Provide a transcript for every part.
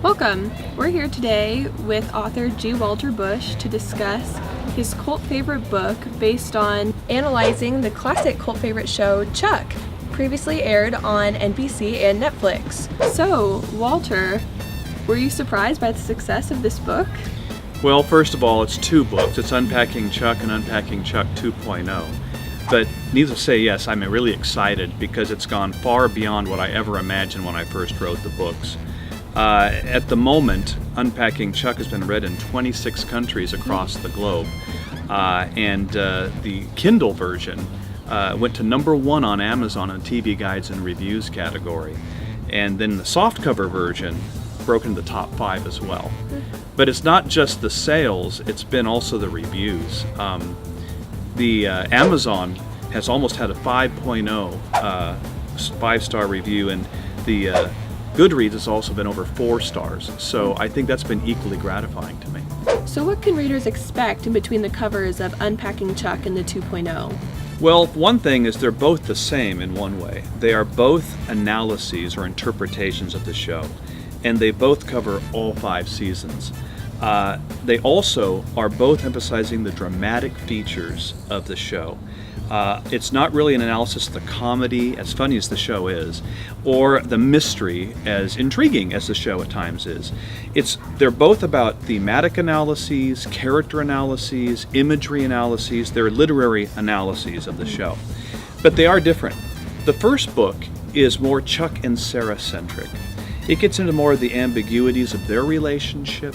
Welcome! We're here today with author G. Walter Bush to discuss his cult favorite book based on analyzing the classic cult favorite show Chuck, previously aired on NBC and Netflix. So, Walter, were you surprised by the success of this book? Well, first of all, it's two books. It's Unpacking Chuck and Unpacking Chuck 2.0. But needless to say, yes, I'm really excited because it's gone far beyond what I ever imagined when I first wrote the books. At the moment, Unpacking Chuck has been read in 26 countries across the globe. And the Kindle version went to #1 on Amazon in TV guides and reviews category. And then the softcover version broke into the top 5 as well. But it's not just the sales, it's been also the reviews. The Amazon has almost had a 5.0 5-star review, and the Goodreads has also been over 4 stars. So I think that's been equally gratifying to me. So what can readers expect in between the covers of Unpacking Chuck and the 2.0? Well, one thing is they're both the same in one way. They are both analyses or interpretations of the show, and they both cover all 5 seasons. They also are both emphasizing the dramatic features of the show. It's not really an analysis of the comedy, as funny as the show is, or the mystery, as intriguing as the show at times is. They're both about thematic analyses, character analyses, imagery analyses. They're literary analyses of the show. But they are different. The first book is more Chuck and Sarah centric. It gets into more of the ambiguities of their relationship,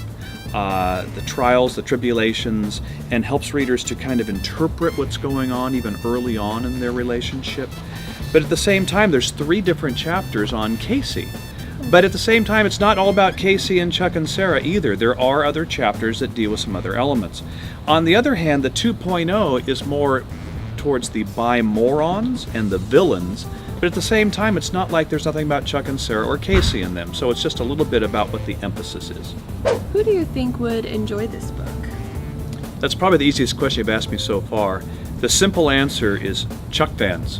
the trials, the tribulations, and helps readers to kind of interpret what's going on even early on in their relationship. But at the same time, there's 3 different chapters on Casey. But at the same time, it's not all about Casey and Chuck and Sarah either. There are other chapters that deal with some other elements. On the other hand, the 2.0 is more towards the bi-morons and the villains. But at the same time, it's not like there's nothing about Chuck and Sarah or Casey in them. So it's just a little bit about what the emphasis is. Who do you think would enjoy this book? That's probably the easiest question you've asked me so far. The simple answer is Chuck fans.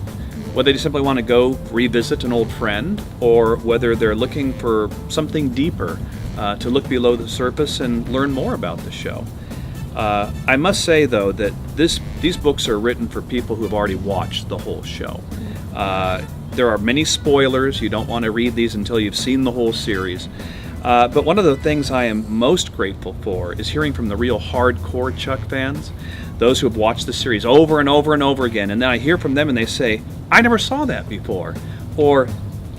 Whether they simply want to go revisit an old friend, or whether they're looking for something deeper, to look below the surface and learn more about the show. I must say, though, that these books are written for people who have already watched the whole show. There are many spoilers. You don't want to read these until you've seen the whole series. But one of the things I am most grateful for is hearing from the real hardcore Chuck fans, those who have watched the series over and over and over again, and then I hear from them and they say, I never saw that before, or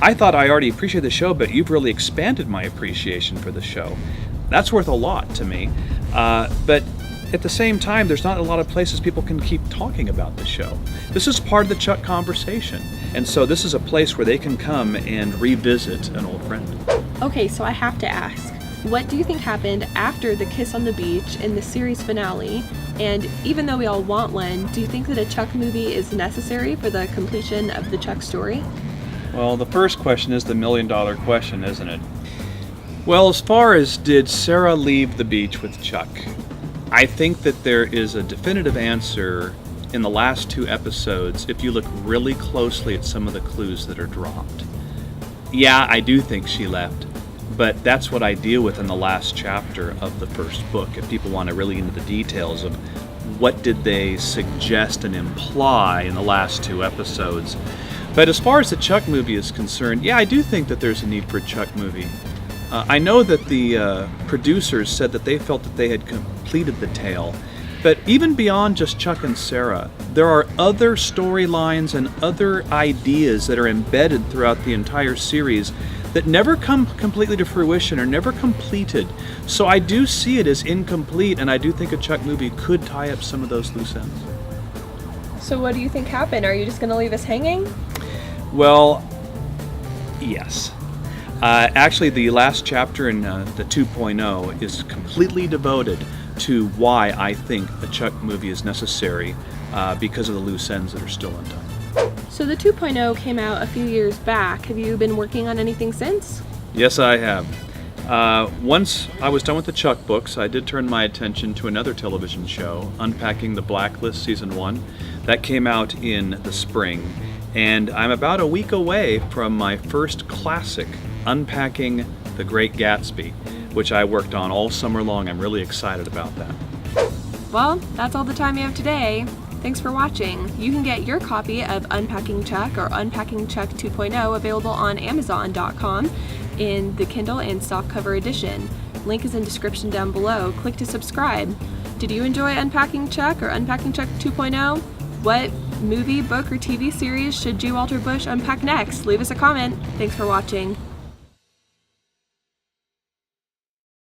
I thought I already appreciated the show, but you've really expanded my appreciation for the show. That's worth a lot to me. But at the same time, there's not a lot of places people can keep talking about the show. This is part of the Chuck conversation, and so this is a place where they can come and revisit an old friend. Okay, so I have to ask, what do you think happened after the kiss on the beach in the series finale? And even though we all want one, do you think that a Chuck movie is necessary for the completion of the Chuck story? Well, the first question is the million-dollar question, isn't it? Well, as far as did Sarah leave the beach with Chuck, I think that there is a definitive answer in the last 2 episodes if you look really closely at some of the clues that are dropped. Yeah, I do think she left, but that's what I deal with in the last chapter of the first book. If people want to really get into the details of what did they suggest and imply in the last 2 episodes. But as far as the Chuck movie is concerned, yeah, I do think that there's a need for a Chuck movie. I know that the producers said that they felt that they had completed the tale. But even beyond just Chuck and Sarah, there are other storylines and other ideas that are embedded throughout the entire series that never come completely to fruition or never completed. So I do see it as incomplete, and I do think a Chuck movie could tie up some of those loose ends. So what do you think happened? Are you just going to leave us hanging? Well, yes. Actually, the last chapter in the 2.0 is completely devoted to why I think a Chuck movie is necessary because of the loose ends that are still undone. So the 2.0 came out a few years back. Have you been working on anything since? Yes, I have. Once I was done with the Chuck books, I did turn my attention to another television show, Unpacking the Blacklist Season 1. That came out in the spring. And I'm about a week away from my first classic, Unpacking The Great Gatsby, which I worked on all summer long. I'm really excited about that. Well, that's all the time we have today. Thanks for watching. You can get your copy of Unpacking Chuck or Unpacking Chuck 2.0 available on Amazon.com in the Kindle and softcover edition. Link is in description down below. Click to subscribe. Did you enjoy Unpacking Chuck or Unpacking Chuck 2.0? What movie, book, or TV series should G. Walter Bush unpack next? Leave us a comment. Thanks for watching.